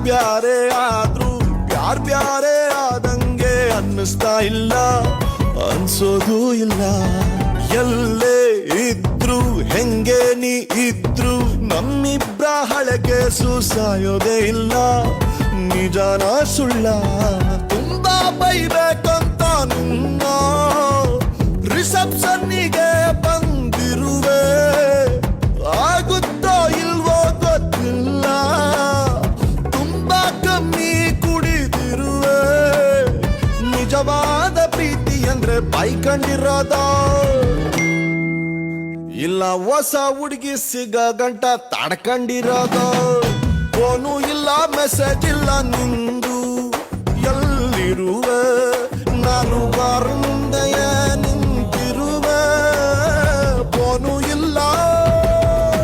ಬ್ಯಾರೆ ಆದ್ರೂ ಬ್ಯಾರೆ ಆದಂಗೆ ಅನ್ನಿಸ್ತಾ ಇಲ್ಲ, ಅನ್ಸೋದು ಇಲ್ಲ. ಎಲ್ಲೇ ಇದ್ರು ಹೆಂಗೆ ನೀ ಇದ್ರು ನಮ್ಮಿಬ್ರ ಹಳಕೆ ಸಾಯೋದೇ ಇಲ್ಲ. ನಿಜಾನ ಸುಳ್ಳ ತುಂಬಾ ಬೈಬೇಕಂತ ನಿನ್ನ ರಿಸೆಪ್ಷನ್ನಿಗೆ ಬಂದಿರುವೆ, ಆಗುತ್ತೋ ಇಲ್ವೋ ಗೊತ್ತಿಲ್ಲ. ತುಂಬಾ ಕಮ್ಮಿ ಕುಡಿದಿರುವೆ, ನಿಜವಾದ ಪ್ರೀತಿ ಅಂದ್ರೆ ಬೈಕಂಡಿರೋದ ಇಲ್ಲ ಹೊಸ ಹುಡುಗಿ ಸಿಗ ಗಂಟ ತಡ್ಕೊಂಡಿರೋದ. ಫೋನು ಇಲ್ಲ ಮೆಸೇಜ್ ಇಲ್ಲ ನಿಂದು, ಎಲ್ಲಿರುವೆ ನಾನು ಬಾರ ಮುಂದೆ